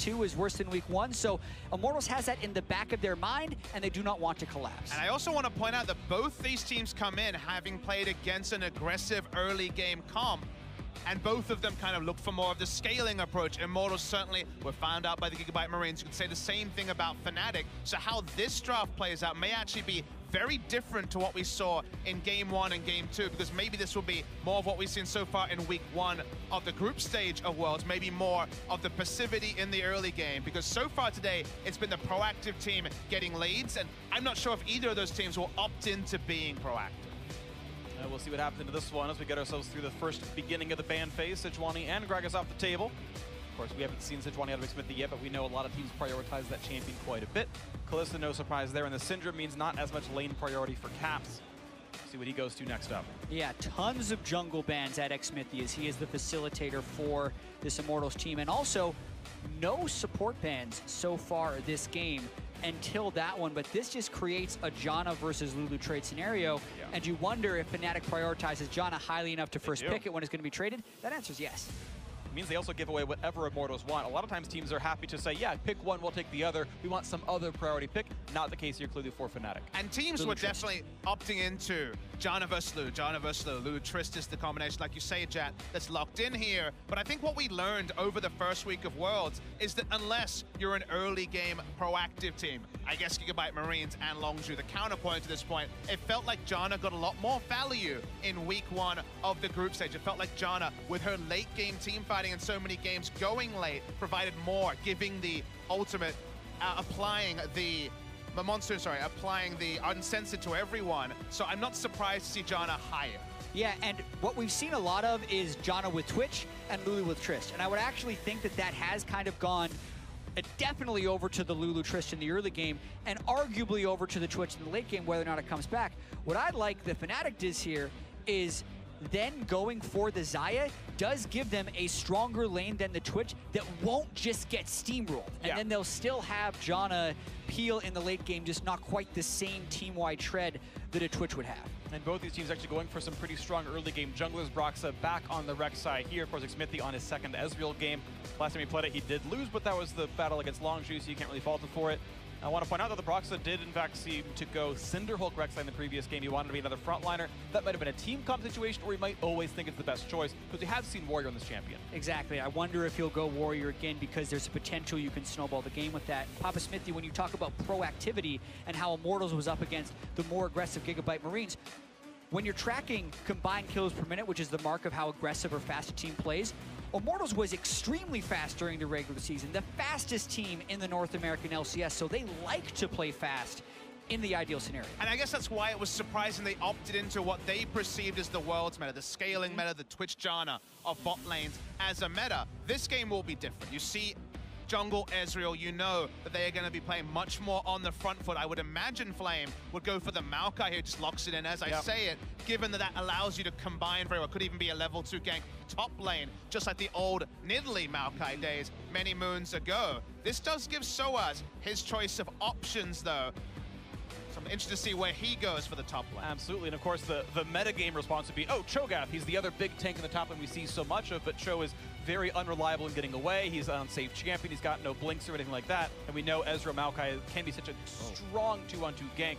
2 is worse than week 1. So Immortals has that in the back of their mind, and they do not want to collapse. And I also want to point out that both these teams come in having played against an aggressive early game comp, and both of them kind of look for more of the scaling approach. Immortals certainly were found out by the Gigabyte Marines. You could say the same thing about Fnatic. So how this draft plays out may actually be very different to what we saw in Game 1 and Game 2, because maybe this will be more of what we've seen so far in Week 1 of the group stage of Worlds, maybe more of the passivity in the early game, because so far today, it's been the proactive team getting leads, and I'm not sure if either of those teams will opt into being proactive. We'll see what happens into this one as we get ourselves through the first beginning of the ban phase. Sejuani and Gragas off the table. Of course, we haven't seen Sejuani out of Smithy yet, but we know a lot of teams prioritize that champion quite a bit. Kalista, no surprise there, and the Syndrome means not as much lane priority for Caps. See what he goes to next up. Yeah, tons of jungle bans at Xmithy as he is the facilitator for this Immortals team. And also, no support bans so far this game until that one, but this just creates a Janna versus Lulu trade scenario, and you wonder if Fnatic prioritizes Janna highly enough to first pick it when it's going to be traded. That answer is yes. It means they also give away whatever Immortals want. A lot of times teams are happy to say, yeah, pick one, we'll take the other. We want some other priority pick. Not the case here clearly for Fnatic. And teams were definitely opting into Janna versus Lulu, Janna versus Lulu. Lulu Trist is the combination, like you say, Jat, that's locked in here. But I think what we learned over the first week of Worlds is that unless you're an early game proactive team, I guess Gigabyte Marines and Longzhu, the counterpoint to this point, it felt like Janna got a lot more value in Week 1 of the group stage. It felt like Janna, with her late game team fighting in so many games going late, provided more, giving the ultimate, applying the uncensored to everyone. So I'm not surprised to see Janna higher. Yeah, and what we've seen a lot of is Janna with Twitch and Lulu with Trist. And I would actually think that that has kind of gone definitely over to the Lulu Trist in the early game, and arguably over to the Twitch in the late game, whether or not it comes back. What I like that Fnatic does here is then going for the Xayah does give them a stronger lane than the Twitch that won't just get steamrolled. And then they'll still have Janna peel in the late game, just not quite the same team-wide tread that a Twitch would have. And both these teams actually going for some pretty strong early game junglers. Broxa back on the Rex side here. Of course, Xmithy on his second Ezreal game. Last time he played it, he did lose, but that was the battle against Longzhu, so you can't really fault him for it. I want to point out that the Broxa did, in fact, seem to go Cinderhulk Rek'Sai in the previous game. He wanted to be another frontliner. That might have been a team comp situation, or he might always think it's the best choice, because we have seen Warrior on this champion. Exactly. I wonder if he'll go Warrior again, because there's a potential you can snowball the game with that. Papa Smithy, when you talk about proactivity and how Immortals was up against the more aggressive Gigabyte Marines, when you're tracking combined kills per minute, which is the mark of how aggressive or fast a team plays, Immortals was extremely fast during the regular season, the fastest team in the North American LCS, so they like to play fast in the ideal scenario. And I guess that's why it was surprising they opted into what they perceived as the World's meta, the scaling meta, the Twitch Janna of bot lanes as a meta. This game will be different. You see jungle Ezreal, you know that they are going to be playing much more on the front foot. I would imagine Flame would go for the Maokai here, just locks it in as I say it, given that that allows you to combine very well. Could even be a level 2 gank top lane, just like the old Nidalee Maokai days many moons ago. This does give Soaz his choice of options, though. So I'm interested to see where he goes for the top lane. Absolutely, and of course the metagame response would be, oh, Cho'Gath, he's the other big tank in the top lane we see so much of, but Cho is very unreliable in getting away. He's an unsafe champion. He's got no blinks or anything like that. And we know Ezreal Maokai can be such a strong 2-on-2 gank.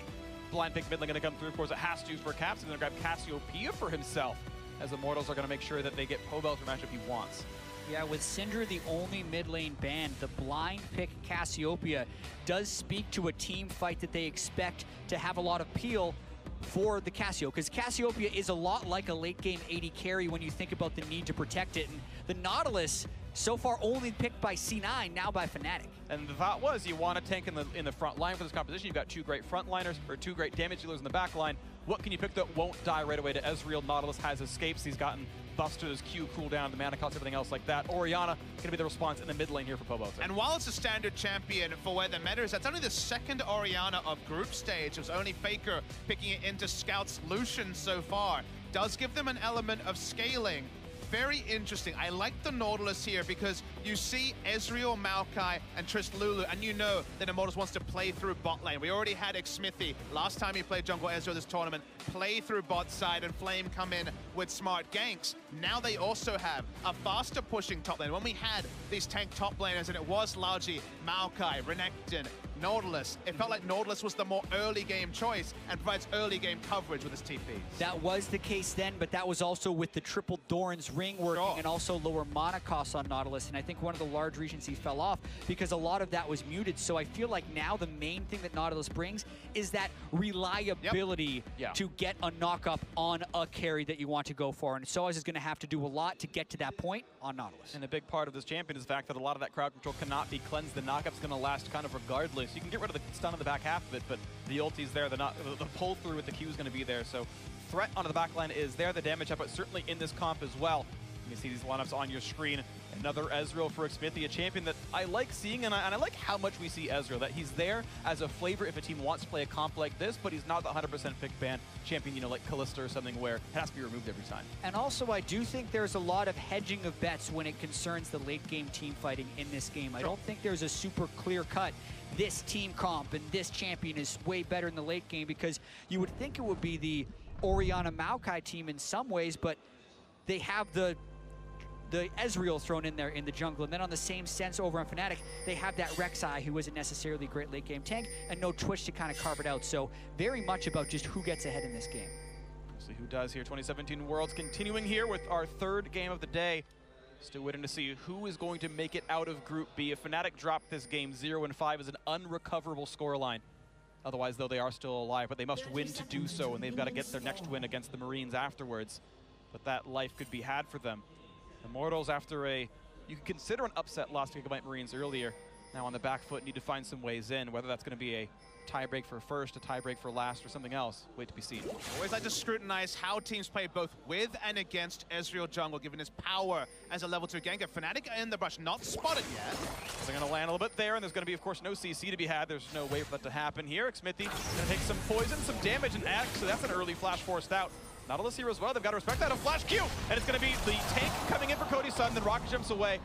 Blind pick mid lane going to come through. Of course, it has to for Caps. He's going to grab Cassiopeia for himself, as Immortals are going to make sure that they get Pobel for matchup he wants. Yeah, with Syndra the only mid lane banned, the blind pick Cassiopeia does speak to a team fight that they expect to have a lot of peel for the Cassio, because Cassiopeia is a lot like a late game AD carry when you think about the need to protect it. And the Nautilus, so far only picked by C9, now by Fnatic. And the thought was you want a tank in the front line for this composition. You've got two great front liners, or two great damage dealers in the back line. What can you pick that won't die right away to Ezreal? Nautilus has escapes. He's gotten buffs to his Q cooldown, the mana cost, everything else like that. Orianna going to be the response in the mid lane here for Pobel. And while it's a standard champion for where the meta is, that's only the second Orianna of group stage. It was only Faker picking it into Scout's Lucian so far. Does give them an element of scaling. Very interesting. I like the Nautilus here because you see Ezreal, Maokai, and Trist Lulu, and you know that Immortals wants to play through bot lane. We already had Xmithy last time he played jungle Ezreal this tournament. play through bot side and Flame come in with smart ganks. Now they also have a faster pushing top lane. When we had these tank top laners and it was largely Maokai, Renekton, Nautilus, it felt like Nautilus was the more early game choice and provides early game coverage with his TPs. That was the case then, but that was also with the triple Doran's ring working and also lower mana costs on Nautilus. And I think one of the large reasons he fell off because a lot of that was muted. So I feel like now the main thing that Nautilus brings is that reliability to get a knock-up on a carry that you want to go for. And Soaz is going to have to do a lot to get to that point on Nautilus. And a big part of this champion is the fact that a lot of that crowd control cannot be cleansed. The knockup's going to last kind of regardless. You can get rid of the stun on the back half of it, but the ulti's there. The pull through with the Q is going to be there. So threat onto the back line is there. The damage up, but certainly in this comp as well. You can see these lineups on your screen. Another Ezreal for Xmithie, a champion that I like seeing, and I like how much we see Ezreal, that he's there as a flavor if a team wants to play a comp like this, but he's not the 100% pick ban champion, you know, like Kalista or something where it has to be removed every time. And also, I do think there's a lot of hedging of bets when it concerns the late game team fighting in this game. I don't think there's a super clear cut, this team comp and this champion is way better in the late game, because you would think it would be the Orianna Maokai team in some ways, but they have the Ezreal thrown in there in the jungle. And then on the same sense over on Fnatic, they have that Rek'Sai who isn't necessarily a great late game tank and no Twitch to kind of carve it out. So very much about just who gets ahead in this game. We'll see who does here. 2017 Worlds continuing here with our third game of the day. Still waiting to see who is going to make it out of Group B. If Fnatic dropped this game 0-5 is an unrecoverable scoreline. Otherwise, though, they are still alive, but they must win to do so, and they've got to get their next win against the Marines afterwards. But that life could be had for them. Immortals, after you could consider an upset loss to Gigabyte Marines earlier, now on the back foot, need to find some ways in, whether that's going to be a tiebreak for first, a tiebreak for last, or something else. Wait to be seen. Always like to scrutinize how teams play both with and against Ezreal jungle, given his power as a level 2 ganker. Fnatic are in the brush, not spotted yet. So they're going to land a little bit there, and there's going to be, of course, no CC to be had. There's no way for that to happen here. Xmithie going to take some poison, some damage, and actually that's an early flash forced out. Nautilus here as well. They've got to respect that. A flash Q, and it's going to be the tank coming in for Cody's son, then Rocket jumps away.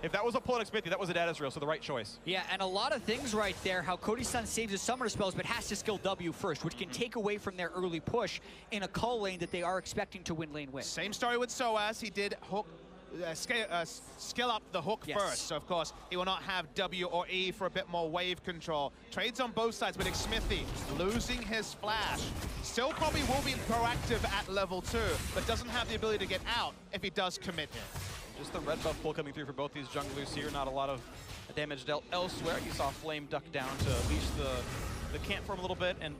If that was a pull on Xmithie, that was a dead Ezreal, so the right choice. Yeah, and a lot of things right there, how Cody's son saves his summoner spells, but has to skill W first, which can take away from their early push in a cull lane that they are expecting to win lane with. Same story with Soaz. He did hook, skill up the hook first, so of course he will not have W or E for a bit more wave control. Trades on both sides, but Xmithie losing his flash. Still probably will be proactive at level 2, but doesn't have the ability to get out if he does commit here. Just the red buff pull coming through for both these junglers here. Not a lot of damage dealt elsewhere. You saw Flame duck down to unleash the camp for him a little bit, and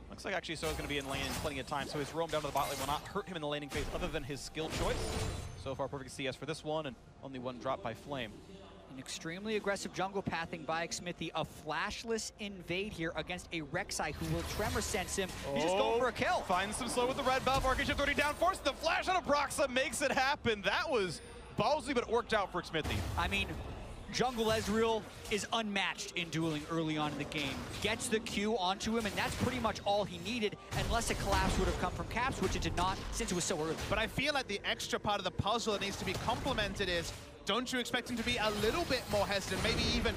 looks like actually So's going to be in lane in plenty of time, so his roam down to the bot lane will not hurt him in the laning phase other than his skill choice. So far, perfect CS for this one, and only one drop by Flame. An extremely aggressive jungle pathing by Xmithie. A flashless invade here against a Rek'Sai who will tremor sense him. He's just going for a kill. Finds some slow with the red buff. Arcane Shift already down. Force the flash on Abraxa makes it happen. That was ballsy, but it worked out for Xmithie. I mean, jungle Ezreal is unmatched in dueling early on in the game. Gets the Q onto him, and that's pretty much all he needed, unless a collapse would have come from Caps, which it did not, since it was so early. But I feel like the extra part of the puzzle that needs to be complemented is, don't you expect him to be a little bit more hesitant, maybe even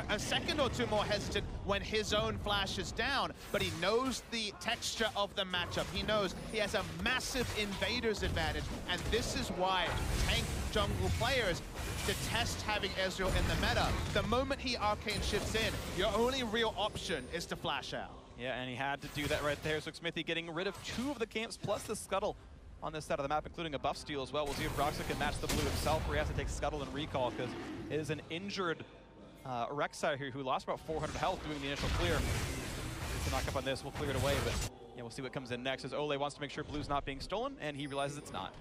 a second or two more hesitant when his own flash is down, but he knows the texture of the matchup. He knows he has a massive invader's advantage, and this is why tank jungle players detest having Ezreal in the meta. The moment he arcane shifts in, your only real option is to flash out. Yeah, and he had to do that right there. So Xmithie getting rid of 2 of the camps plus the scuttle on this side of the map, including a buff steal as well. We'll see if Broxa can match the blue himself, where he has to take scuttle and recall, because it is an injured Rek'Sai here who lost about 400 health doing the initial clear. To knock up on this, we'll clear it away, but yeah, we'll see what comes in next, as Ole wants to make sure blue's not being stolen, and he realizes it's not.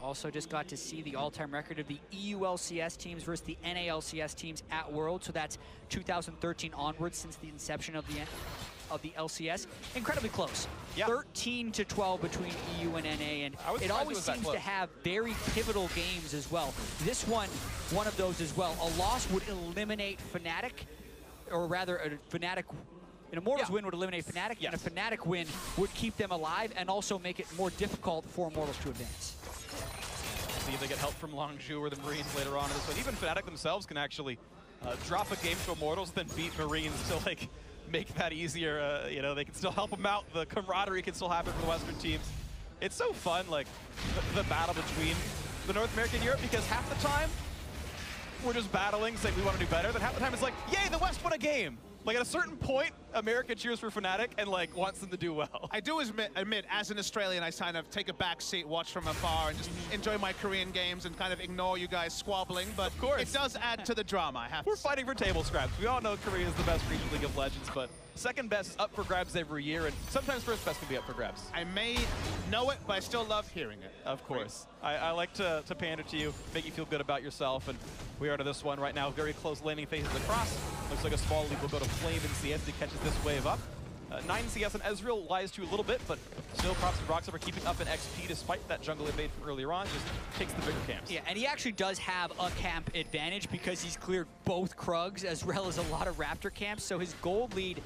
Also just got to see the all-time record of the EU LCS teams versus the NA LCS teams at World. So that's 2013 onwards, since the inception of the LCS. Incredibly close. Yeah. 13-12 between EU and NA, and it always seems to have very pivotal games as well. This one of those as well. A loss would eliminate Fnatic, or rather a Fnatic, an Immortals win would eliminate Fnatic, and a Fnatic win would keep them alive and also make it more difficult for Immortals to advance. See if they get help from Longzhu or the Marines later on in this one. Even Fnatic themselves can actually drop a game to Immortals, then beat Marines to like make that easier. You know, they can still help them out. The camaraderie can still happen for the Western teams. It's so fun, like the battle between the North America and Europe, because half the time we're just battling, saying we want to do better. Then half the time it's like, yay, the West won a game. Like at a certain point, America cheers for Fnatic and like wants them to do well. I do admit, as an Australian, I kind of take a back seat, watch from afar, and just enjoy my Korean games and kind of ignore you guys squabbling. But of course, it does add to the drama, I have We're to say. fighting for table scraps. We all know Korea is the best region League of Legends, but second best is up for grabs every year, and sometimes first best can be up for grabs. I may know it, but I still love hearing it. Of course. I like to pander to you, make you feel good about yourself, and we are to this one right now. Very close landing phases across. Looks like a small lead will go to Flame in CS. He catches this wave up. 9 CS and Ezreal lies to a little bit, but still props to Broxah for keeping up an XP despite that jungle invade from earlier on. Just takes the bigger camps. Yeah, and he actually does have a camp advantage because he's cleared both Krugs as well as a lot of Raptor camps. So his gold lead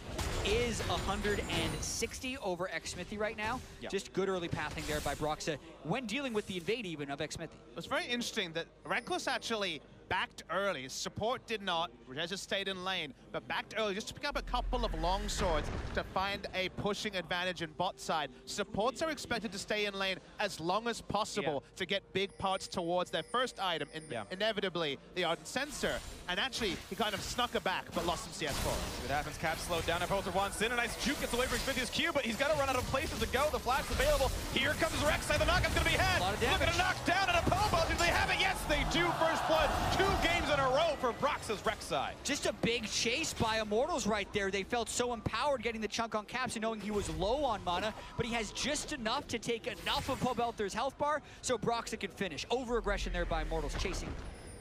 is 160 over Xsmithy right now. Yeah. Just good early pathing there by Broxah when dealing with the invade even of Xsmithy. It's very interesting that Reckless actually backed early. Support did not. Rez just stayed in lane, but backed early just to pick up a couple of long swords to find a pushing advantage in bot side. Supports are expected to stay in lane as long as possible to get big parts towards their first item, inevitably the Ardent Sensor. And actually, he kind of snuck it back, but lost some CS for it. It happens. Cap slowed down. Bolter wants in. A nice juke gets away from Xmithy's Q, but he's got to run out of places to go. The flash's available. Here comes Rek'Sai. The knockup's going to be had. Look at a knockdown and a pole. Do they have it? Yes, they do. First blood. 2 games in a row for Broxah's Rek'Sai. Just a big chase by Immortals right there. They felt so empowered getting the chunk on Caps and knowing he was low on mana, but he has just enough to take enough of Pobelter's health bar so Broxah can finish. Over-aggression there by Immortals, chasing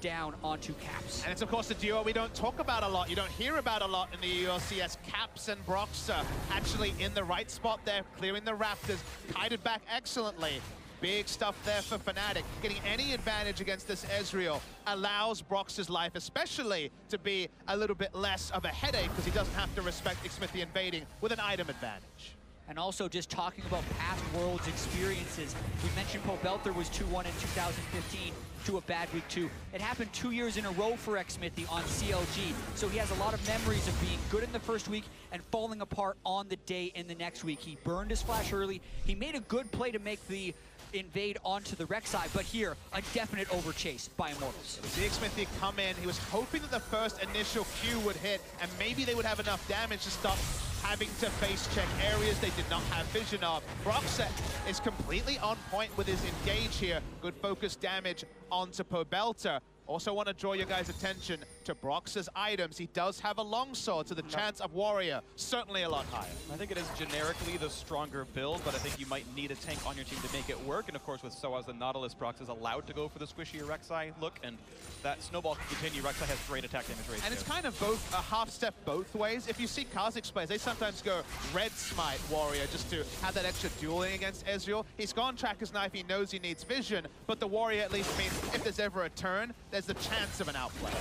down onto Caps. And it's of course the duo we don't talk about a lot. You don't hear about a lot in the ULCS. Caps and Broxah actually in the right spot there, clearing the Raptors, kited back excellently. Big stuff there for Fnatic. Getting any advantage against this Ezreal allows Broxah's life especially to be a little bit less of a headache because he doesn't have to respect Xsmithy invading with an item advantage. And also just talking about past Worlds experiences. We mentioned Pobelter was 2-1 in 2015 to a bad week 2. It happened 2 years in a row for Xsmithy on CLG. So he has a lot of memories of being good in the first week and falling apart on the day in the next week. He burned his flash early. He made a good play to make the invade onto the Rek'Sai, but here, a definite overchase by Immortals. See Xsmithy come in. He was hoping that the first initial Q would hit, and maybe they would have enough damage to stop having to face check areas they did not have vision of. Broxah is completely on point with his engage here. Good focus damage onto Pobelter. Also want to draw your guys' attention to Broxah's items. He does have a longsword, so the chance of Warrior certainly a lot higher. I think it is generically the stronger build, but I think you might need a tank on your team to make it work. And of course, with Soaz and Nautilus, Broxah is allowed to go for the squishier Rek'Sai look, and that snowball can continue. Rek'Sai has great attack damage ratio. And it's kind of both a half step both ways. If you see Kha'Zix plays, they sometimes go red smite Warrior just to have that extra dueling against Ezreal. He's gone Tracker's Knife, he knows he needs vision, but the Warrior at least means if there's ever a turn, there's the chance of an outplay.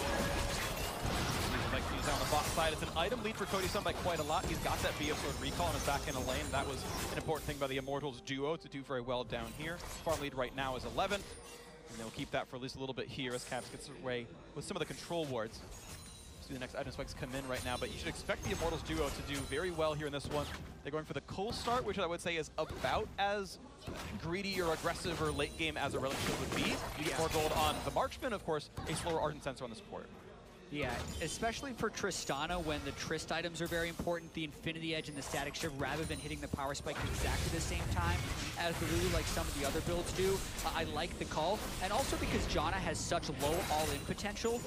Like he's on the bot side. It's an item lead for Cody Sun by quite a lot. He's got that BF Sword recall and is back in a lane. That was an important thing by the Immortals duo to do very well down here. Farm lead right now is 11. And they'll keep that for at least a little bit here as Caps gets away with some of the control wards. See the next item spikes come in right now, but you should expect the Immortals duo to do very well here in this one. They're going for the cool start, which I would say is about as greedy or aggressive or late game as a Relic Shield would be. You get more gold on the Marksman, of course, a slower Ardent Sensor on the support. Yeah, especially for Tristana when the Trist items are very important, the Infinity Edge and the Static Shift, rather than hitting the Power Spike exactly the same time as the Lulu like some of the other builds do. I like the call, and also because Janna has such low all-in potential,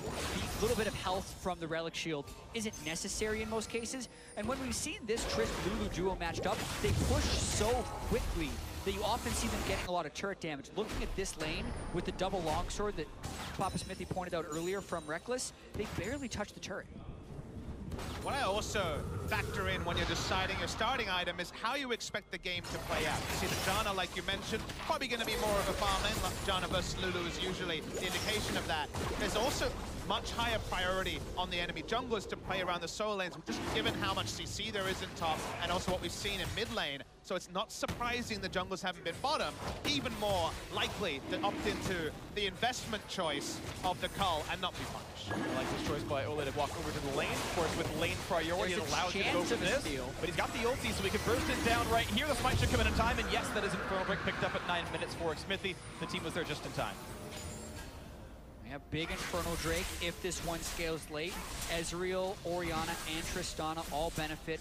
the little bit of health from the Relic Shield isn't necessary in most cases, and when we've seen this Trist-Lulu duo matched up, they push so quickly that you often see them getting a lot of turret damage. Looking at this lane with the double longsword that Papa Smithy pointed out earlier from Reckless, they barely touch the turret. What I also factor in when you're deciding your starting item is how you expect the game to play out. You see the Janna, like you mentioned, probably going to be more of a farm lane. Janna versus Lulu is usually the indication of that. There's also much higher priority on the enemy junglers to play around the solo lanes, just given how much CC there is in top, and also what we've seen in mid lane. So it's not surprising the junglers haven't been bottom, even more likely to opt into the investment choice of the Cull and not be punished. I like this choice by Ole to walk over to the lane. Of course, with lane priority, it allows you to go for this. But he's got the ulti, so we can burst it down right here. The smite should come in time, and yes, that is Infernal Break picked up at 9 minutes for Xmithie. The team was there just in time. We have big Infernal Drake if this one scales late. Ezreal, Orianna, and Tristana all benefit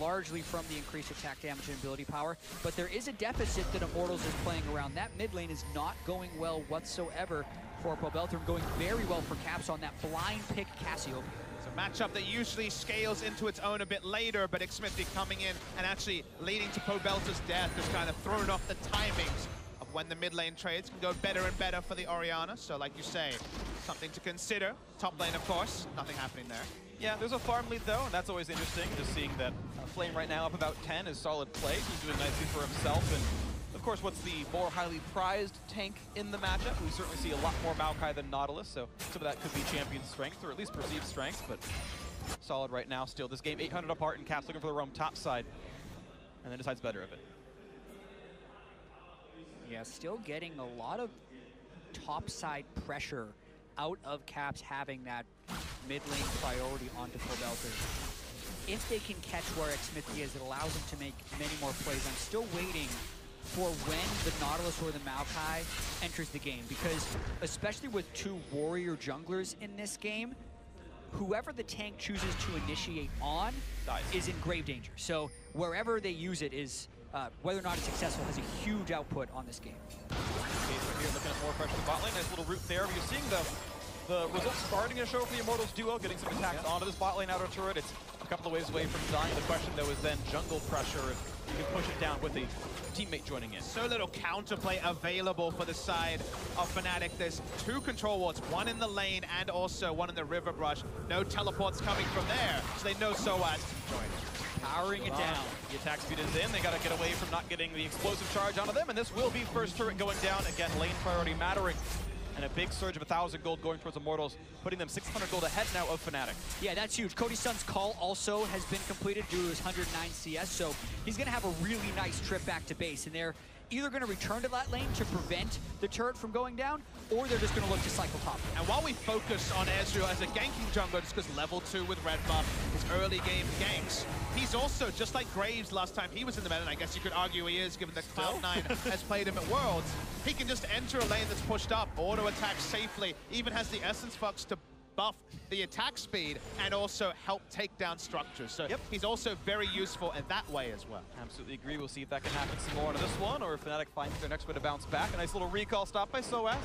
largely from the increased attack damage and ability power. But there is a deficit that Immortals is playing around. That mid lane is not going well whatsoever for Pobelter, going very well for Caps on that blind pick Cassiopeia. It's a matchup that usually scales into its own a bit later, but Xmithie coming in and actually leading to Pobelter's death has kind of thrown off the timings of when the mid lane trades can go better and better for the Orianna. So like you say, something to consider. Top lane, of course, nothing happening there. Yeah, there's a farm lead though, and that's always interesting. Just seeing that Flame right now up about 10 is solid play. He's doing nicely for himself, and of course, what's the more highly prized tank in the matchup? We certainly see a lot more Maokai than Nautilus, so some of that could be champion strength, or at least perceived strength, but solid right now still. This game 800 apart, and Caps looking for the roam top side, and then decides better of it. Yeah, still getting a lot of topside pressure out of Caps having that mid lane priority onto Pobelter. If they can catch where Xmithie is, it allows them to make many more plays. I'm still waiting for when the Nautilus or the Maokai enters the game, because especially with two warrior junglers in this game, whoever the tank chooses to initiate on is in grave danger. So wherever they use it is, whether or not it's successful, has a huge output on this game. Right here looking at more pressure in the bot lane. Nice little route there. You're seeing the results starting to show for the Immortals duo, getting some attacks onto this bot lane outer turret. It's a couple of ways away from dying. The question, though, is then jungle pressure. If you can push it down with a teammate joining in. So little counterplay available for the side of Fnatic. There's two control wards, one in the lane and also one in the river brush. No teleports coming from there, so they know Soaz to join. Powering it down. The attack speed is in. They got to get away from not getting the explosive charge onto them, and this will be first turret going down. Again, lane priority mattering. And a big surge of 1,000 gold going towards Immortals, putting them 600 gold ahead now of Fnatic. Yeah, that's huge. Cody Sun's call also has been completed due to his 109 CS, so he's going to have a really nice trip back to base, and they're either going to return to that lane to prevent the turret from going down, or they're just going to look to cycle top. And while we focus on Ezreal as a ganking jungler, just because level 2 with red buff, his early game ganks, he's also, just like Graves last time he was in the meta, and I guess you could argue he is, given that Cloud9 has played him at Worlds, he can just enter a lane that's pushed up, auto-attack safely, even has the Essence Fox to buff the attack speed and also help take down structures. So he's also very useful in that way as well. Absolutely agree. We'll see if that can happen some more on this one, or if Fnatic finds their next way to bounce back. A nice little recall stop by Soaz.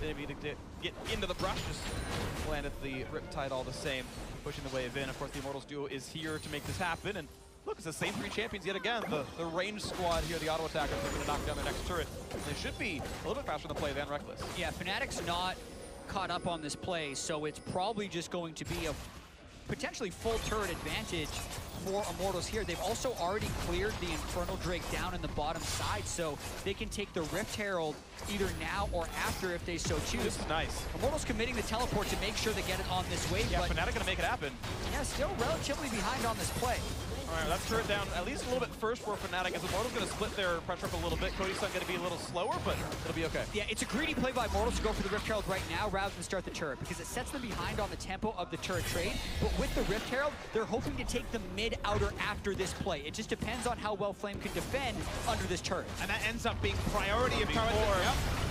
Didn't mean to get into the brush, just landed the Riptide all the same, pushing the wave in. Of course, the Immortals duo is here to make this happen, and look, it's the same three champions yet again. The range squad here, the auto attackers, are going to knock down their next turret. They should be a little bit faster in the play than Reckless. Yeah, Fnatic's not caught up on this play, so it's probably just going to be a potentially full turret advantage for Immortals here. They've also already cleared the Infernal Drake down in the bottom side, so they can take the Rift Herald either now or after if they so choose. This is nice. Immortals committing the teleport to make sure they get it on this wave. Yeah, but Fnatic gonna make it happen. Yeah, still relatively behind on this play. All right, that's turret down at least a little bit first for Fnatic, as Immortals going to split their pressure up a little bit. Cody's going to be a little slower, but it'll be okay. Yeah, it's a greedy play by Immortals to go for the Rift Herald right now rather than start the turret, because it sets them behind on the tempo of the turret trade. But with the Rift Herald, they're hoping to take the mid-outer after this play. It just depends on how well Flame can defend under this turret. And that ends up being priority of turret.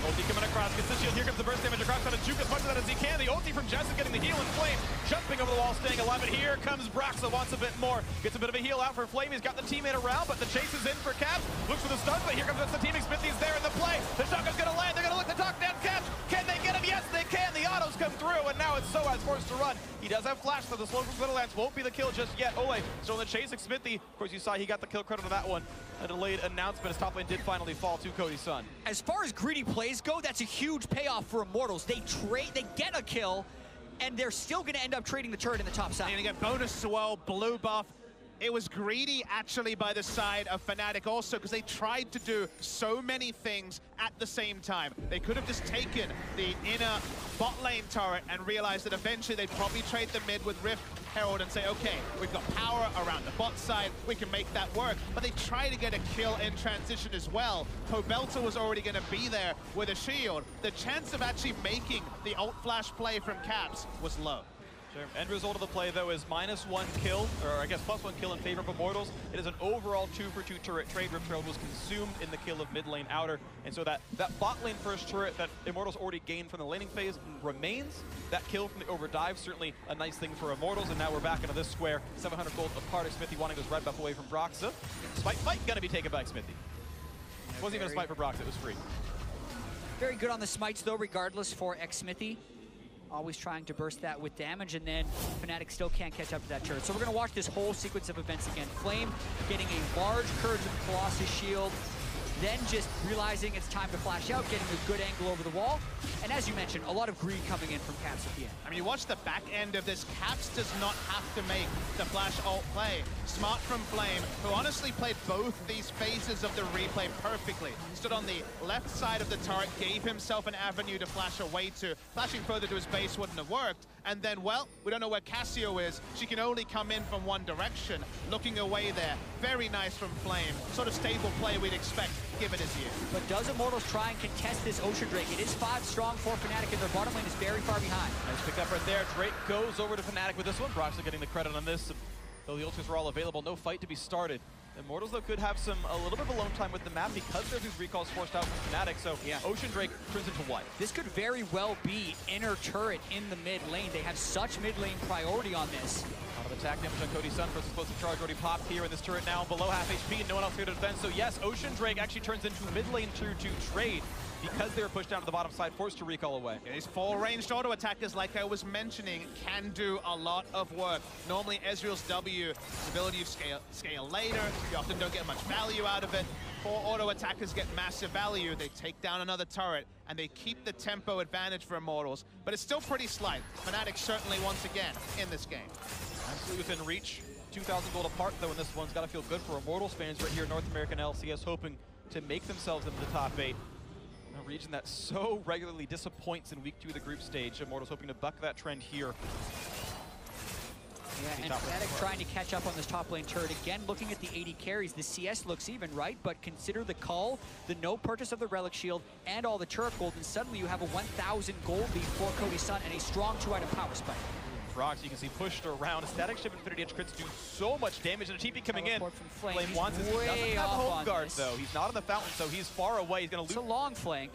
Ulti coming across, gets the shield, here comes the burst damage across, trying to juke as much of that as he can. The ulti from Jesse getting the heal, and Flame jumping over the wall, staying alive. And here comes Braxa, wants a bit more. Gets a bit of a heal out for Flame. He's got the teammate around, but the chase is in for Caps. Looks for the stun, but here comes the team. Xmithie's there in the play. The Shotgun's gonna land. They're gonna look to talk down Caps. Can they get him? Yes, they can. The autos come through, and now it's Soaz forced to run. He does have flash, so the slow from Glitter won't be the kill just yet. Ole still in the chase. Xmithie, of course, you saw he got the kill credit on that one. A delayed announcement as top lane did finally fall to Cody Sun. As far as greedy plays go, that's a huge payoff for Immortals. They get a kill, and they're still going to end up trading the turret in the top side. And you get bonus swell, blue buff. It was greedy actually by the side of Fnatic also because they tried to do so many things at the same time. They could have just taken the inner bot lane turret and realized that eventually they'd probably trade the mid with Rift Herald and say, okay, we've got power around the bot side, we can make that work. But they try to get a kill in transition as well. Pobelter was already going to be there with a shield. The chance of actually making the ult flash play from Caps was low. Sure. End result of the play, though, is -1 kill, or I guess +1 kill in favor of Immortals. It is an overall 2-for-2 turret trade. Rift Herald was consumed in the kill of mid lane outer, and so that bot lane first turret that Immortals already gained from the laning phase remains. That kill from the overdive, certainly a nice thing for Immortals, and now we're back into this square. 700 gold apart. Smithy wanting his red buff away from Broxa. Smite fight gonna be taken by Smithy. It wasn't even a smite for Broxa, it was free. Very good on the smites, though, regardless for Smithy. Always trying to burst that with damage, and then Fnatic still can't catch up to that turret. So we're going to watch this whole sequence of events again. Flame getting a large Courage of the Colossus shield, then just realizing it's time to flash out, getting a good angle over the wall. And as you mentioned, a lot of greed coming in from Caps at the end. I mean, you watch the back end of this. Caps does not have to make the flash ult play. Smart from Flame, who honestly played both these phases of the replay perfectly. Stood on the left side of the turret, gave himself an avenue to flash away to. Flashing further to his base wouldn't have worked. And then, well, we don't know where Cassio is. She can only come in from one direction. Looking away there. Very nice from Flame. Sort of stable play we'd expect, given his year. But does Immortals try and contest this Ocean Drake? It is 5 strong for Fnatic, and their bottom lane is very far behind. Nice pick up right there. Drake goes over to Fnatic with this one. Broxah getting the credit on this. Though the ultras were all available, no fight to be started. Immortals, though, could have a little bit of alone time with the map because there's these recalls forced out from Fnatic, so yeah. Ocean Drake turns into what? This could very well be inner turret in the mid lane. They have such mid lane priority on this. A lot of attack damage on Cody's Sun versus explosive charge already popped here in this turret now below half HP and no one else here to defend. So yes, Ocean Drake actually turns into mid lane 2-2 trade because they were pushed down to the bottom side, forced to recall away. Yeah, these 4 ranged auto attackers, like I was mentioning, can do a lot of work. Normally, Ezreal's W, his ability to scale later, you often don't get much value out of it. 4 auto attackers get massive value. They take down another turret, and they keep the tempo advantage for Immortals. But it's still pretty slight. Fnatic certainly, once again, in this game. Absolutely within reach. 2,000 gold apart, though, and this one's got to feel good for Immortals fans right here in North American LCS, hoping to make themselves into the top 8. A region that so regularly disappoints in week 2 of the group stage. Immortals hoping to buck that trend here. Yeah, and Fnatic trying to catch up on this top lane turret. Again, looking at the 80 carries, the CS looks even, right? But consider the call, the no purchase of the Relic Shield, and all the turret gold, and suddenly you have a 1,000 gold lead for Cody's Sun and a strong 2-item power spike. Brox, you can see pushed around. Static Ship Infinity Edge crits do so much damage, and a TP coming in. Flame wants it. He doesn't have home guard, though. He's not on the fountain, so he's far away. He's going to loop. It's a long flank.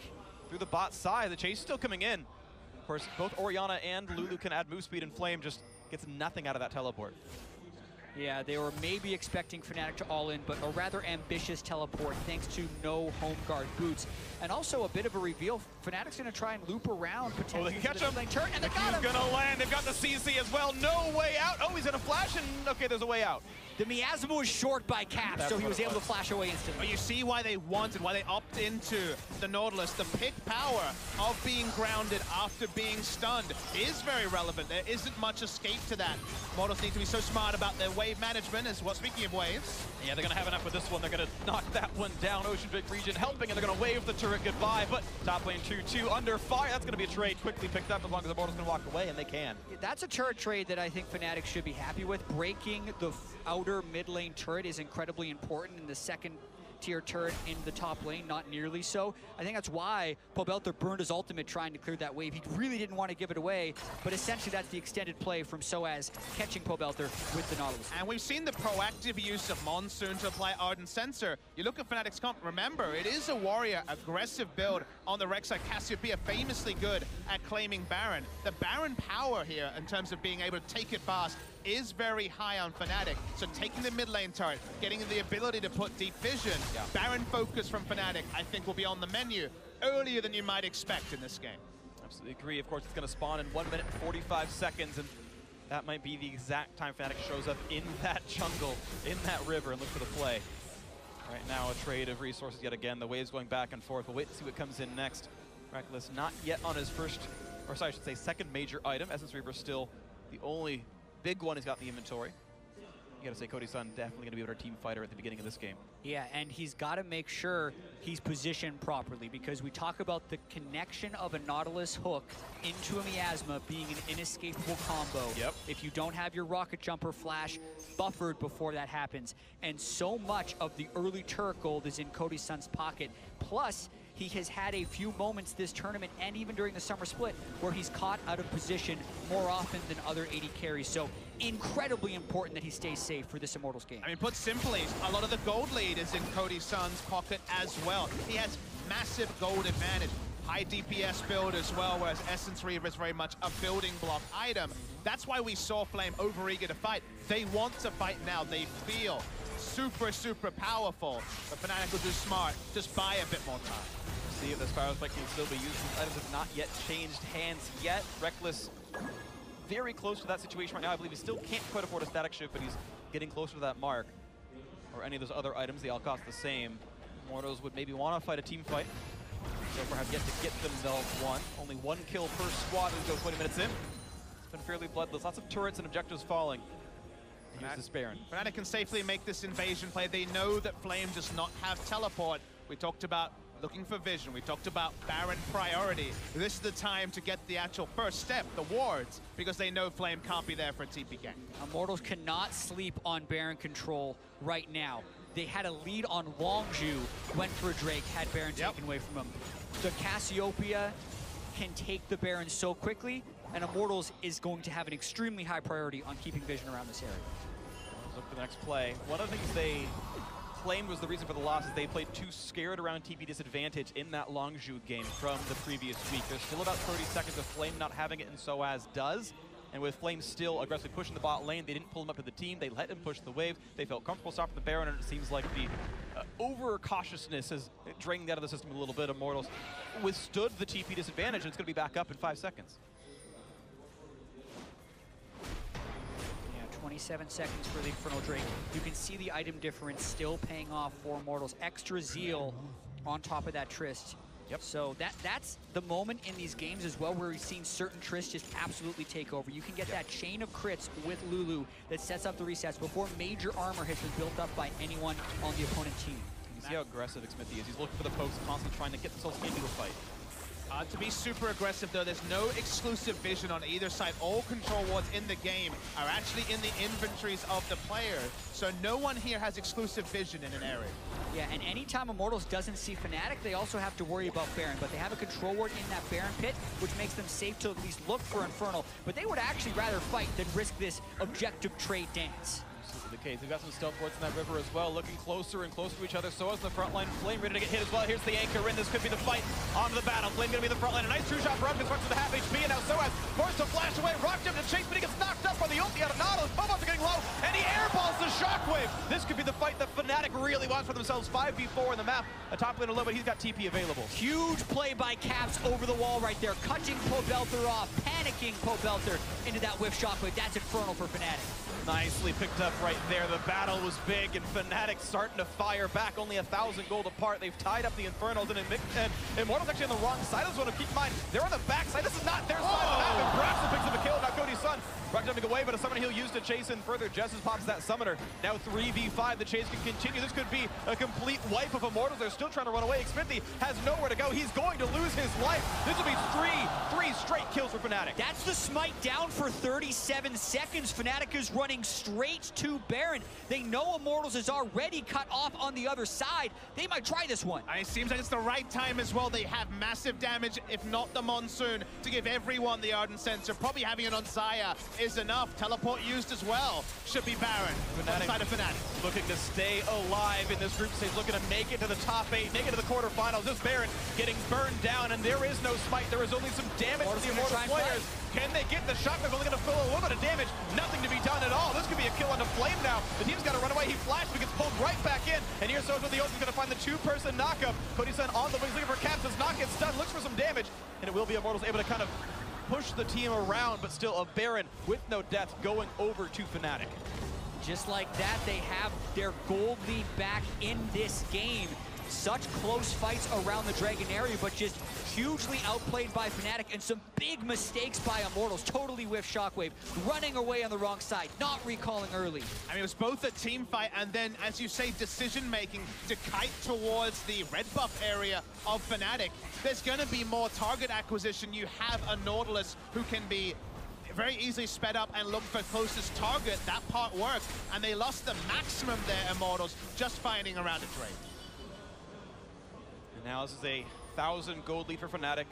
Through the bot side. The chase is still coming in. Of course, both Orianna and Lulu can add move speed, and Flame just gets nothing out of that teleport. Yeah, they were maybe expecting Fnatic to all in, but a rather ambitious teleport thanks to no home guard boots. And also a bit of a reveal, Fnatic's going to try and loop around potentially. Oh, they can catch him. Turn, and they got him. He's going to land. They've got the CC as well. No way out. Oh, he's going to flash, and okay, there's a way out. The miasma was short by Caps, so he was able to flash away instantly. But you see why they wanted, why they opt into the Nautilus. The pick power of being grounded after being stunned is very relevant. There isn't much escape to that. Models need to be so smart about their wave management as well. Speaking of waves. Yeah, they're going to have enough with this one. They're going to knock that one down. Ocean Drake region helping, and they're going to wave the turret goodbye. But top lane 2-2 under fire. That's going to be a trade quickly picked up as long as the Immortals can walk away, and they can. That's a turret trade that I think Fnatic should be happy with. Breaking the outer mid lane turret is incredibly important in the second tier turret in the top lane, not nearly so. I think that's why Pobelter burned his ultimate trying to clear that wave. He really didn't want to give it away, but essentially that's the extended play from Soaz catching Pobelter with the Nautilus. And we've seen the proactive use of Monsoon to apply Ardent Sensor. You look at Fnatic's comp, remember, it is a warrior, aggressive build on the Rek'Sai. Cassiopeia famously good at claiming Baron. The Baron power here in terms of being able to take it fast is very high on Fnatic. So taking the mid lane turret, getting the ability to put deep vision, Baron focus from Fnatic, I think will be on the menu earlier than you might expect in this game. Absolutely agree. Of course, it's going to spawn in 1 minute and 45 seconds, and that might be the exact time Fnatic shows up in that jungle, in that river, and look for the play. Right now, a trade of resources yet again. The waves going back and forth. We'll wait to see what comes in next. Reckless not yet on his first, or sorry, I should say second major item. Essence Reaper still the only big one he's got in the inventory. You gotta say, Cody Sun definitely gonna be a better team fighter at the beginning of this game. Yeah, and he's got to make sure he's positioned properly, because we talk about the connection of a Nautilus hook into a miasma being an inescapable combo. Yep. If you don't have your rocket jumper flash buffered before that happens. And so much of the early turret gold is in Cody Sun's pocket. Plus, he has had a few moments this tournament and even during the summer split where he's caught out of position more often than other AD carries. So incredibly important that he stays safe for this Immortals game. I mean, put simply, a lot of the gold lead is in Cody Sun's pocket as well. He has massive gold advantage. High DPS build as well, whereas Essence Reaver is very much a building block item. That's why we saw Flame overeager to fight. They want to fight now. They feel super, super powerful. But Fnatic will do smart. Just buy a bit more time. See if the Spiral Spike can still be used. These items have not yet changed hands yet. Reckless very close to that situation right now. I believe he still can't quite afford a static shift, but he's getting closer to that mark. Or any of those other items, they all cost the same. Immortals would maybe want to fight a team fight. So far have yet to get themselves one. Only one kill per squad as we go 20 minutes in. It's been fairly bloodless. Lots of turrets and objectives falling. Here's this Baron. Fnatic can safely make this invasion play. They know that Flame does not have teleport. We talked about looking for vision. We talked about Baron priority. This is the time to get the actual first step, the wards, because they know Flame can't be there for a TP gang. Immortals cannot sleep on Baron control right now. They had a lead on Longju, went for a Drake, had Baron taken away from him. The Cassiopeia can take the Baron so quickly, and Immortals is going to have an extremely high priority on keeping vision around this area. Let's look for the next play. One of the things they claimed was the reason for the loss is they played too scared around TP disadvantage in that Longju game from the previous week. There's still about 30 seconds of Flame not having it, and Soaz does. And with Flame still aggressively pushing the bot lane, they didn't pull him up to the team. They let him push the wave. They felt comfortable stopping the Baron, and it seems like the over-cautiousness has drained out of the system a little bit. Immortals withstood the TP disadvantage, and it's going to be back up in 5 seconds. 27 seconds for the Infernal Drake. You can see the item difference still paying off for Immortals. Extra zeal on top of that Trist. Yep. So that's the moment in these games as well where we've seen certain Trists just absolutely take over. You can get that chain of crits with Lulu that sets up the resets before major armor has been built up by anyone on the opponent team. You see how aggressive Xmithie is. He's looking for the pokes, constantly trying to get themselves into a fight. To be super aggressive though, there's no exclusive vision on either side. All control wards in the game are actually in the inventories of the player. So no one here has exclusive vision in an area. Yeah, and anytime Immortals doesn't see Fnatic, they also have to worry about Baron. But they have a control ward in that Baron pit, which makes them safe to at least look for Infernal. But they would actually rather fight than risk this objective trade dance. The case. They've got some stealth wards in that river as well, looking closer and closer to each other. So is the front line. Flame ready to get hit as well. Here's the anchor in. This could be the fight onto the battle. Flame going to be the front line. A nice true shot for Rugg. Constructs with the half HP, and now Soaz forced to flash away. Rock jump to chase, but he gets knocked up by the ulti out of Nautilus. Phobos are getting low, and he airballs the shockwave. This could be the fight that Fnatic really wants for themselves. 5v4 in the map. A top laner low, but he's got TP available. Huge play by Caps over the wall right there. Cutting Pobelter off, panicking Pobelter into that whiff shockwave. That's Infernal for Fnatic. Nicely picked up right there. The battle was big, and Fnatic starting to fire back. Only 1,000 gold apart. They've tied up the Infernals, and Immortals actually on the wrong side of this one. Keep in mind, they're on the back side. This is not their side of the map, and Braxton picks up a kill. Now Cody Sun. Rock jumping away, but a summoner he'll use to chase in further. Jessus pops that summoner. Now 3v5. The chase can continue. This could be a complete wipe of Immortals. They're still trying to run away. Xmithie has nowhere to go. He's going to lose his life. This will be three straight kills for Fnatic. That's the smite down for 37 seconds. Fnatic is running straight to Baron. They know Immortals is already cut off on the other side. They might try this one. And it seems like it's the right time as well. They have massive damage, if not the Monsoon, to give everyone the Ardent Sensor. Probably having it on Xayah is enough. Teleport used as well. Should be Baron on the side of Fnatic. Looking to stay alive in this group stage, looking to make it to the top 8, make it to the quarterfinals. This Baron getting burned down, and there is no smite. There is only some damage for the Immortal players. Can they get the shotgun? Only going to fill a little bit of damage. Nothing to be done at all. This could be a kill onto Flame now. The team's got to run away. He flashed, but gets pulled right back in. And here's Soaz with the ult. He's going to find the two-person knockup. Cody Sun on the wings looking for Caps. Does not get stunned. Looks for some damage. And it will be Immortals able to kind of push the team around, but still a Baron with no death going over to Fnatic. Just like that, they have their gold lead back in this game. such close fights around the Dragon area, but just hugely outplayed by Fnatic, and some big mistakes by Immortals. Totally whiffed Shockwave, running away on the wrong side, not recalling early. I mean, it was both a team fight and then, as you say, decision-making to kite towards the red buff area of Fnatic. There's going to be more target acquisition. You have a Nautilus who can be very easily sped up and look for closest target. That part worked, and they lost the maximum there, Immortals, just fighting around a Drake. And now this is a 1,000 gold lead for Fnatic.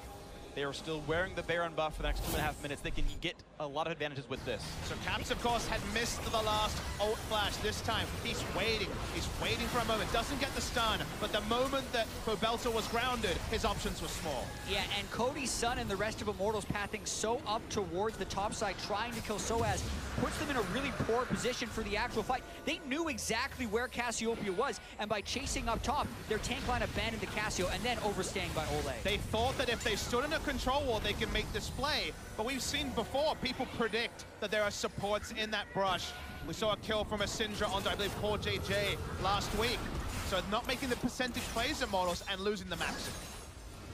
They are still wearing the Baron buff for the next 2.5 minutes. They can get a lot of advantages with this. So Caps, of course, had missed the last ult flash. This time, he's waiting. He's waiting for a moment. Doesn't get the stun, but the moment that Pobelta was grounded, his options were small. Yeah, and Cody's son and the rest of Immortals pathing so up towards the top side, trying to kill Soaz, puts them in a really poor position for the actual fight. They knew exactly where Cassiopeia was, and by chasing up top, their tank line abandoned the Cassio and then overstaying by Ole. They thought that if they stood in a control wall, they can make this play, but we've seen before, people predict that there are supports in that brush. We saw a kill from a Syndra onto, I believe, Core JJ last week. So not making the percentage plays Immortals and losing the maximum.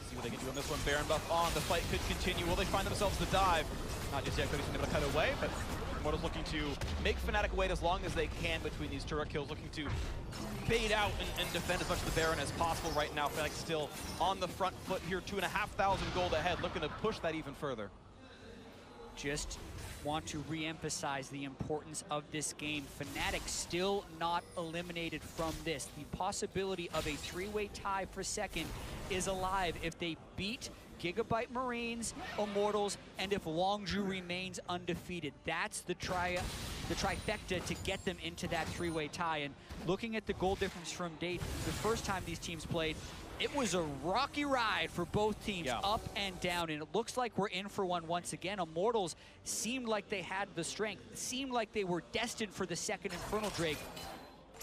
See what they can do on this one. Baron buff on. The fight could continue. Will they find themselves the dive? Not just yet. Cody's been able to cut away, but Immortals looking to make Fnatic wait as long as they can between these turret kills, looking to bait out and defend as much of the Baron as possible right now. Fnatic still on the front foot here, 2,500 gold ahead, looking to push that even further. Just want to re-emphasize the importance of this game. Fnatic still not eliminated from this. The possibility of a 3-way tie for second is alive if they beat Gigabyte Marines, Immortals, and if Longzhu remains undefeated. That's the trifecta to get them into that 3-way tie. And looking at the goal difference from date, the first time these teams played, it was a rocky ride for both teams, up and down, and it looks like we're in for one once again. Immortals seemed like they had the strength, seemed like they were destined for the second Infernal Drake.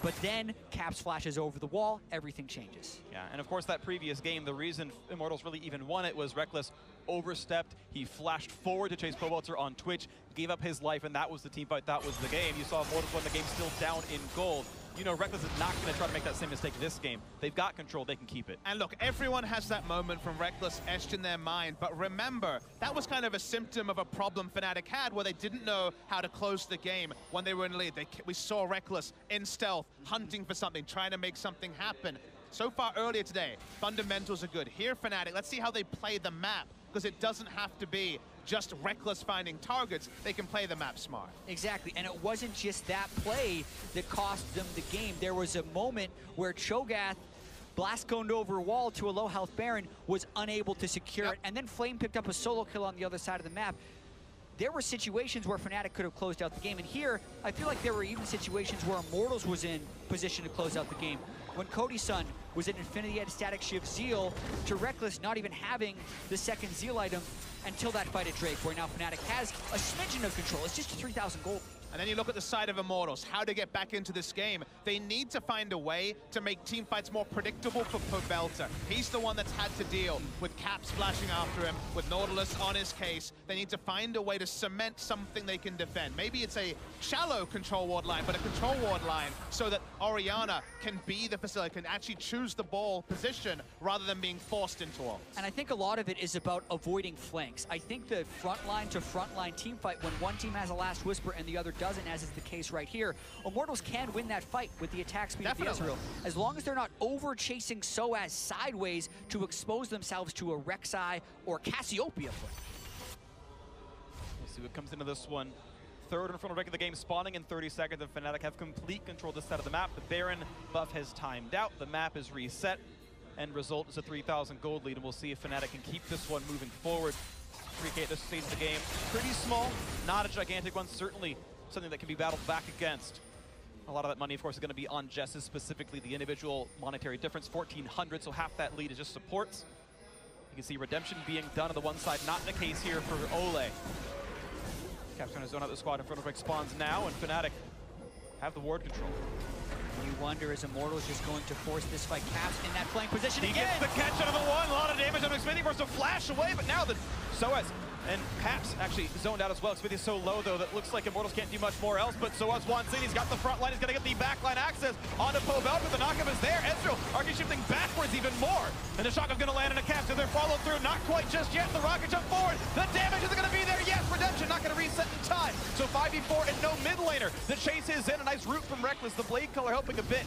But then Caps flashes over the wall, everything changes. Yeah, and of course that previous game, the reason Immortals really even won it was Reckless overstepped. He flashed forward to chase Pobelta on Twitch, gave up his life, and that was the team fight, that was the game. You saw Immortals win the game still down in gold. You know, Reckless is not going to try to make that same mistake this game. They've got control, they can keep it. And look, everyone has that moment from Reckless etched in their mind, but remember, that was kind of a symptom of a problem Fnatic had where they didn't know how to close the game when they were in the lead. We saw Reckless in stealth, hunting for something, trying to make something happen. So far earlier today, fundamentals are good. Here, Fnatic, let's see how they play the map, because it doesn't have to be just Reckless finding targets. They can play the map smart. Exactly, and it wasn't just that play that cost them the game. There was a moment where Cho'Gath blast-coned over a wall to a low-health Baron, was unable to secure it, and then Flame picked up a solo kill on the other side of the map. There were situations where Fnatic could have closed out the game, and here, I feel like there were even situations where Immortals was in position to close out the game. When Cody's son was in Infinity at Static Shift Zeal, to Reckless not even having the second Zeal item until that fight at Drake, where now Fnatic has a smidgen of control. It's just 3,000 gold. And then you look at the side of Immortals, how to get back into this game. They need to find a way to make team fights more predictable for Pobelta. He's the one that's had to deal with Caps flashing after him, with Nautilus on his case. They need to find a way to cement something they can defend. Maybe it's a shallow control ward line, but a control ward line so that Orianna can be the facility, can actually choose the ball position rather than being forced into ults. And I think a lot of it is about avoiding flanks. I think the frontline to frontline team fight, when one team has a last whisper and the other doesn't, as is the case right here, Immortals can win that fight with the attack speed of the Ezreal, as long as they're not over-chasing Soaz sideways to expose themselves to a Rek'Sai or Cassiopeia flank. We'll see what comes into this one. Third Infernal Drake of the game spawning in 30 seconds, and Fnatic have complete control of this side of the map. The Baron buff has timed out, the map is reset. End result is a 3,000 gold lead, and we'll see if Fnatic can keep this one moving forward. 3K at this stage of the game. Pretty small, not a gigantic one, certainly something that can be battled back against. A lot of that money, of course, is going to be on Jess's, specifically the individual monetary difference, 1,400, so half that lead is just supports. You can see redemption being done on the one side, not the case here for Ole. Caps trying to zone out the squad in front of Rick spawns now, and Fnatic have the ward control. You wonder, is Immortals just going to force this fight? Caps in that flank position He again. gets the catch out of the one, a lot of damage on Xfinity, forced to flash away, but now the Soaz And Paps actually zoned out as well. Smithy's so low, though, that looks like Immortals can't do much more else, but so has Juan City. He's got the front line. He's going to get the backline access onto Pobel, but the knockup is there. Ezreal already shifting backwards even more. And the shotgun's going to land in a cap, so they're followed through. Not quite just yet. The rocket jump forward. The damage is going to be there. Yes, Redemption not going to reset in time. So 5v4 and no mid laner. The chase is in. A nice root from Reckless. The blade color helping a bit.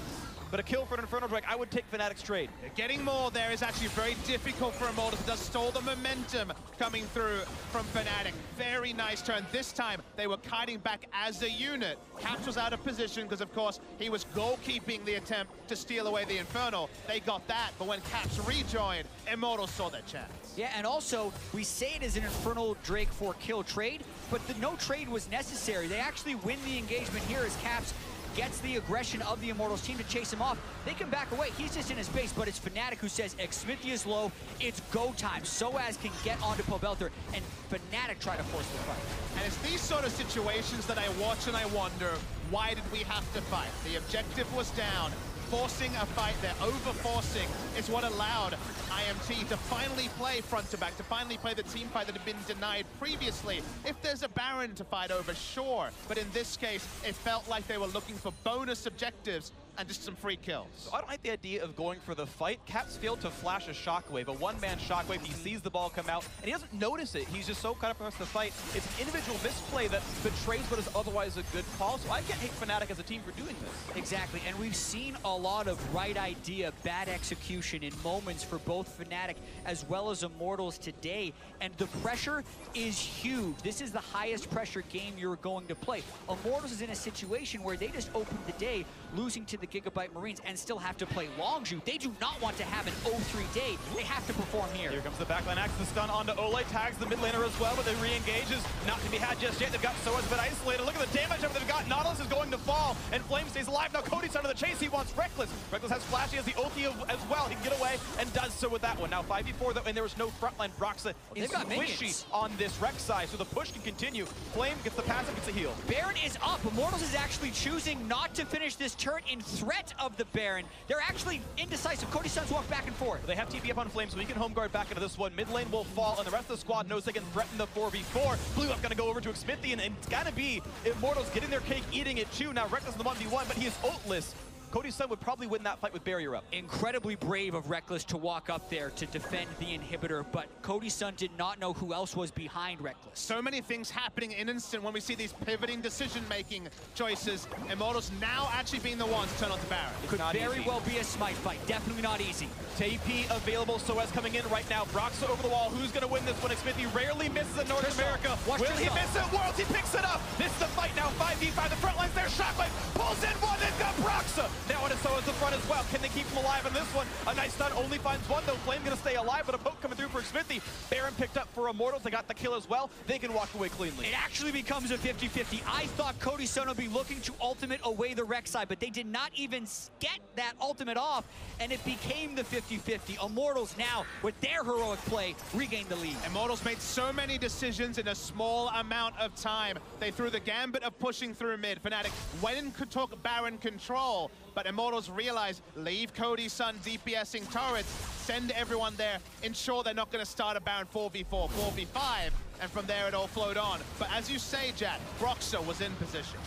But a kill for an Inferno Drake, I would take Fnatic's trade. Getting more there is actually very difficult for Immortals. It does stall the momentum coming through from Fnatic. Very nice turn. This time, they were kiting back as a unit. Caps was out of position because, of course, he was goalkeeping the attempt to steal away the Infernal. They got that, but when Caps rejoined, Immortals saw their chance. Yeah, and also, we say it is an Infernal Drake for kill trade, but the no trade was necessary. They actually win the engagement here as Caps gets the aggression of the Immortals team to chase him off. They can back away. He's just in his base, but it's Fnatic who says, Xmithia is low, it's go time. Soaz can get onto Pobelter, and Fnatic try to force the fight. And it's these sort of situations that I watch and I wonder, why did we have to fight? The objective was down. Forcing a fight there, over-forcing is what allowed IMT to finally play front to back, to finally play the team fight that had been denied previously. If there's a Baron to fight over, sure. But in this case, it felt like they were looking for bonus objectives and just some free kills. So I don't like the idea of going for the fight. Caps failed to flash a shockwave, a one-man shockwave. He sees the ball come out, and he doesn't notice it. He's just so caught up in the fight. It's an individual misplay that betrays what is otherwise a good call, so I can't hate Fnatic as a team for doing this. Exactly, and we've seen a lot of right idea, bad execution in moments for both Fnatic as well as Immortals today, and the pressure is huge. This is the highest pressure game you're going to play. Immortals is in a situation where they just opened the day losing to the Gigabyte Marines and still have to play Longzhu. They do not want to have an 0-3 day. They have to perform here. Here comes the backline axe, the stun onto Ole, tags the mid laner as well, but they re-engages. Not to be had just yet. They've got Soaz been isolated. Look at the damage they've got. Nautilus is going to fall, and Flame stays alive. Now Cody's under the chase. He wants Reckless. Reckless has Flash. He has the ulti as well. He can get away and does so with that one. Now 5v4 though, and there was no frontline. Broxa is squishy on this Rex side, so the push can continue. Flame gets the passive, gets a heal. Baron is up. Immortals is actually choosing not to finish this turn in threat of the Baron. They're actually indecisive. Cody Suns walk back and forth. They have TP up on Flame, so he can home guard back into this one. Mid lane will fall, and the rest of the squad knows they can threaten the 4v4. Blue up gonna go over to Xmithia, and it's gotta be Immortals getting their cake, eating it too. Now Reckless in the 1v1, but he is ultless. Cody Sun would probably win that fight with barrier up. Incredibly brave of Reckless to walk up there to defend the inhibitor, but Cody Sun did not know who else was behind Reckless. So many things happening in an instant when we see these pivoting decision-making choices. Immortals now actually being the ones to turn on the Baron. Could very well be a smite fight. Definitely not easy. TP available, Soaz coming in right now. Broxa over the wall. Who's going to win this one? Xmithia rarely misses in North America. Will he miss it? Worlds, he picks it up. This is the fight now. 5v5. The front line's there. Shockwave pulls in one. They've got Broxa. Now it is Soaz the front as well. Can they keep him alive in this one? A nice stun. Only finds one, though. Flame going to stay alive, but a poke coming through for Xmithia. Baron picked up for Immortals. They got the kill as well. They can walk away cleanly. It actually becomes a 50-50. I thought Cody Sun would be looking to ultimate away the Rex side, but they did not even get that ultimate off, and it became the 50-50. Immortals now, with their heroic play, regained the lead. Immortals made so many decisions in a small amount of time. They threw the gambit of pushing through mid. Fnatic went and could talk Baron control, but Immortals realized, leave Cody Sun DPSing turrets, send everyone there, ensure they're not going to start a Baron 4v4, 4v5, and from there it all flowed on. But as you say, Jack, Broxa was in position.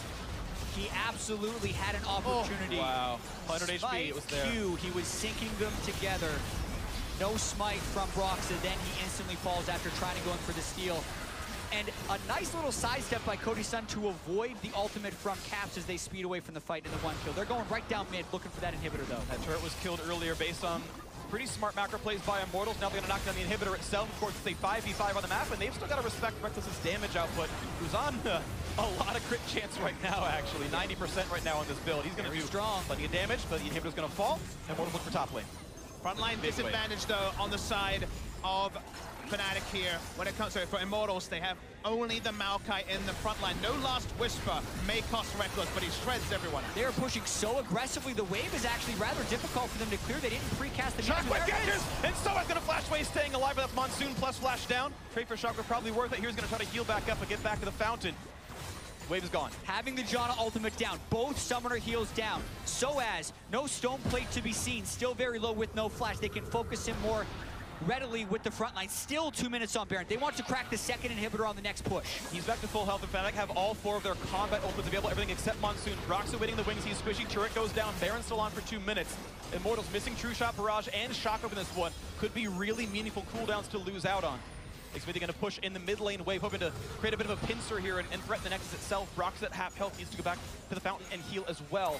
He absolutely had an opportunity. Oh, wow. 100 HP, it was there. Q, he was syncing them together. No smite from Broxa, then he instantly falls after trying to go in for the steal. And a nice little sidestep by Cody Sun to avoid the ultimate from Caps as they speed away from the fight in the one kill. They're going right down mid looking for that inhibitor though. That turret was killed earlier based on pretty smart macro plays by Immortals. Now they're going to knock down the inhibitor itself. Of course, it's a 5v5 on the map, and they've still got to respect Reckless's damage output, who's on a lot of crit chance right now, actually. 90% right now on this build. He's going to do plenty of damage, but the inhibitor's going to fall. Immortals look for top lane. Frontline disadvantage, though, on the side of Fnatic here. When it comes to for Immortals, they have only the Maokai in the front line. No Last Whisper may cost Reckless, but he shreds everyone. They're pushing so aggressively. The wave is actually rather difficult for them to clear. They didn't precast the Shockwave catches, and Soaz gonna flash away, staying alive with that Monsoon plus flash down. Trade for Shockwave probably worth it. Here's gonna try to heal back up and get back to the fountain. Wave is gone. Having the Janna ultimate down, both summoner heals down. Soaz, no stone plate to be seen, still very low with no flash. They can focus him more readily with the front line. Still 2 minutes on Baron. They want to crack the second inhibitor on the next push. He's back to full health, and Fnatic have all 4 of their combat ultimates available, everything except Monsoon. Brock's awaiting the wings, he's squishy, turret goes down, Baron's still on for 2 minutes. Immortals missing True Shot, Barrage, and Shock up in this one. Could be really meaningful cooldowns to lose out on. Xfinity going to push in the mid lane wave, hoping to create a bit of a pincer here and threaten the Nexus itself. Brock's at half health, needs to go back to the fountain and heal as well.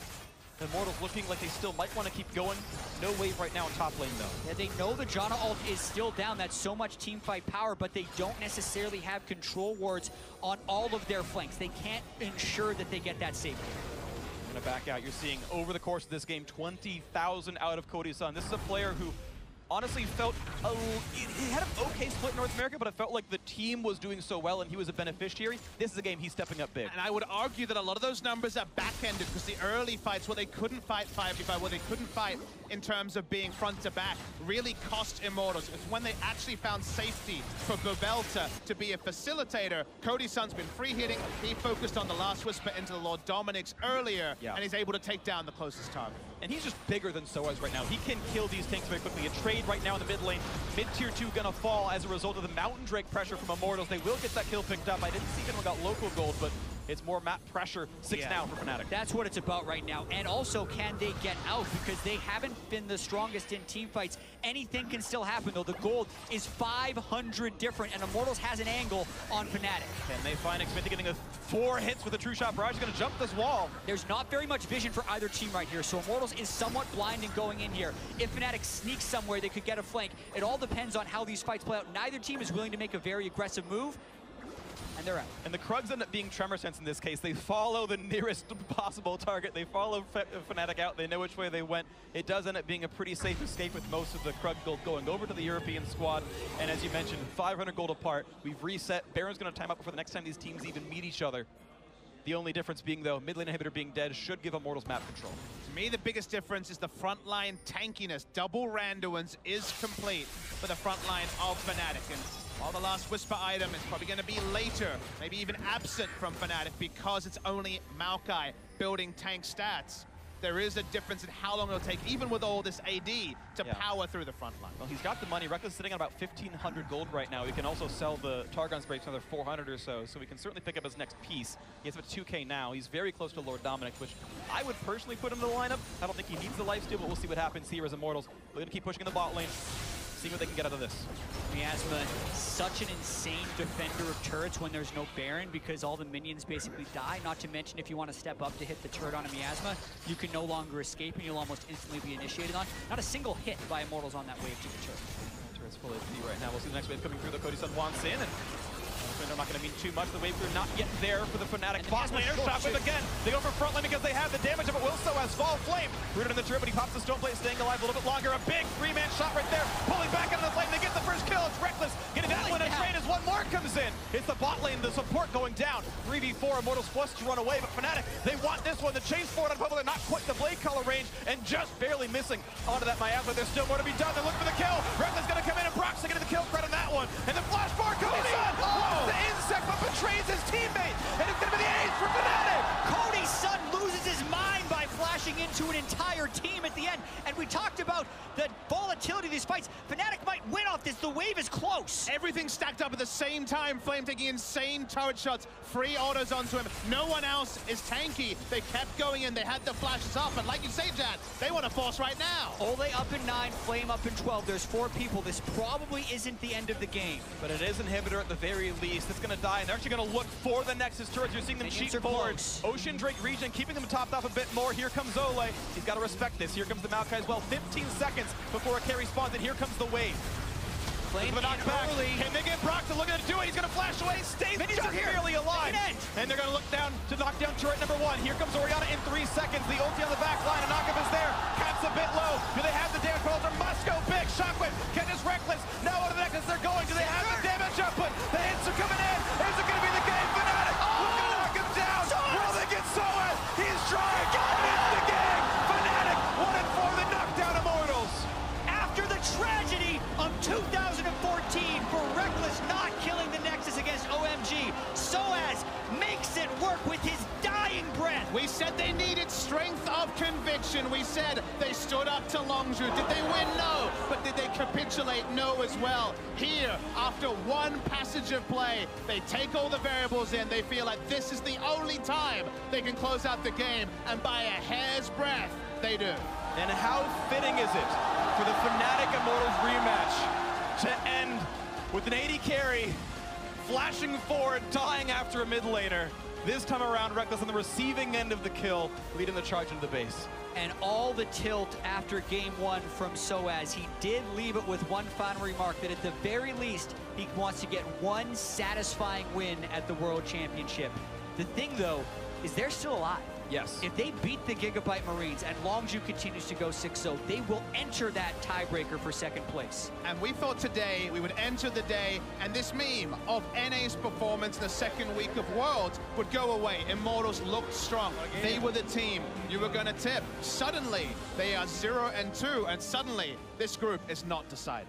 Immortals looking like they still might want to keep going. No wave right now in top lane, though. Yeah, they know the Janna ult is still down. That's so much team fight power, but they don't necessarily have control wards on all of their flanks. They can't ensure that they get that safety. I'm going to back out. You're seeing, over the course of this game, 20,000 out of Cody's Son. This is a player who honestly felt he had an okay split in North America, but it felt like the team was doing so well and he was a beneficiary. This is a game he's stepping up big. And I would argue that a lot of those numbers are back-ended because the early fights where they couldn't fight 5v5, where they couldn't fight in terms of being front to back, really cost Immortals. It's when they actually found safety for Bobel to be a facilitator. Cody's Son's been free hitting. He focused on the last whisper into the Lord Dominic's earlier, and he's able to take down the closest target. And he's just bigger than Soaz right now. He can kill these tanks very quickly. A trade right now in the mid lane. Mid-tier 2 gonna fall as a result of the Mountain Drake pressure from Immortals. They will get that kill picked up. I didn't see anyone got local gold, but it's more map pressure. 6 now for Fnatic. That's what it's about right now. And also, can they get out? Because they haven't been the strongest in team fights. Anything can still happen, though. The gold is 500 different, and Immortals has an angle on Fnatic. Can they find Xfinity getting 4 hits with a True Shot? Barrage is going to jump this wall. There's not very much vision for either team right here, so Immortals is somewhat blind in going in here. If Fnatic sneaks somewhere, they could get a flank. It all depends on how these fights play out. Neither team is willing to make a very aggressive move, and they're out. And the Krugs end up being Tremor Sense in this case. They follow the nearest possible target. They follow Fnatic out. They know which way they went. It does end up being a pretty safe escape with most of the Krug gold going over to the European squad. And as you mentioned, 500 gold apart. We've reset. Baron's going to time up before the next time these teams even meet each other. The only difference being, though, mid lane inhibitor being dead should give Immortals map control. To me, the biggest difference is the frontline tankiness. Double Randuin's is complete for the frontline of Fnatic. And while the last Whisper item is probably going to be later, maybe even absent from Fnatic because it's only Maokai building tank stats, there is a difference in how long it'll take, even with all this AD, to power through the front line. Well, he's got the money. Reckless sitting at about 1,500 gold right now. He can also sell the Targon's Break for another 400 or so, so we can certainly pick up his next piece. He has about 2K now. He's very close to Lord Dominic, which I would personally put him in the lineup. I don't think he needs the lifesteal, but we'll see what happens here as Immortals. We're going to keep pushing in the bot lane. See what they can get out of this. Miasma, such an insane defender of turrets when there's no Baron because all the minions basically die. Not to mention if you want to step up to hit the turret on a Miasma, you can no longer escape and you'll almost instantly be initiated on. Not a single hit by Immortals on that wave to the turret. Turret's full HP right now. We'll see the next wave coming through. The Cody's Son wants in, and they're not going to mean too much. The wave crew not yet there for the Fnatic bot laner. Shockwave again. They go for front lane because they have the damage of it. Will Soaz fall flame. Rooted in the turret, but he pops the stone plate, staying alive a little bit longer. A big 3-man shot right there. Pulling back into the flame. They get the first kill. It's Reckless getting that one in trade as one more comes in. It's the bot lane, the support going down. 3v4, Immortals forced to run away, but Fnatic, they want this one. The chase forward on Purple, they're not quite the blade color range and just barely missing onto that Miasma. There's still more to be done. They're looking for the kill. Reckless going to come in and Brock's going to get the kill credit on that one. And the flash bar goes on. The insect, but betrays his teammate. And it's going to be the ace for Fnatic. Cody's Son loses his mind by flashing into an entire team at the end. And we talked about the volatility of these fights. Fnatic might win off this. The wave is close. Everything stacked up at the same time. Flame taking insane turret shots. Free autos onto him. No one else is tanky. They kept going in. They had the flashes up. And like you say, Jad, they want to force right now. Ole up in 9, Flame up in 12. There's 4 people. This probably isn't the end of the game. But it is inhibitor at the very least. It's going to die, and they're actually going to look for the Nexus turrets. You're seeing them cheat forward. Ocean Drake region, keeping them topped off a bit more. Here comes Ole. He's got to respect this. Here comes the Maokai as well. 15 seconds before a carry spawns, and here comes the wave. Flame the knockback. Can they get Brock to look at it do it? He's going to flash away. Stays just barely alive. And they're going to look down to knock down turret number 1. Here comes Orianna in 3 seconds. The ulti on the back line. A knockup is there. Cap's a bit low. Do they have the damage controls? Must go big. Shockwave. Ken is Reckless. Now on to the Nexus they're going. Do they have the damage output? The hits are coming in. Is it going to be the game? Fnatic. We're going to knock him down. Will they get Soaz? He's trying. It's the game. Fnatic 1-4. They knock down Immortals. After the tragedy of 2014 for Reckless not killing the Nexus against OMG, Soaz makes it work with his dying breath. We said they needed strength of conviction. We said they stood up to Longzhu. Did they win? No. But did they capitulate? No as well. Here, after one passage of play, they take all the variables in. They feel like this is the only time they can close out the game, and by a hair's breadth, they do. And how fitting is it for the Fnatic Immortals rematch to end with an 80 carry, flashing forward, dying after a mid laner. This time around, Reckless on the receiving end of the kill, leading the charge into the base. And all the tilt after game one from Soaz. He did leave it with one final remark that at the very least, he wants to get one satisfying win at the World Championship. The thing though, is they're still alive. Yes. If they beat the Gigabyte Marines and Longzhu continues to go 6-0, they will enter that tiebreaker for second place. And we thought today we would enter the day and this meme of NA's performance in the second week of Worlds would go away. Immortals looked strong. They were the team you were going to tip. Suddenly, they are 0-2, and suddenly this group is not decided.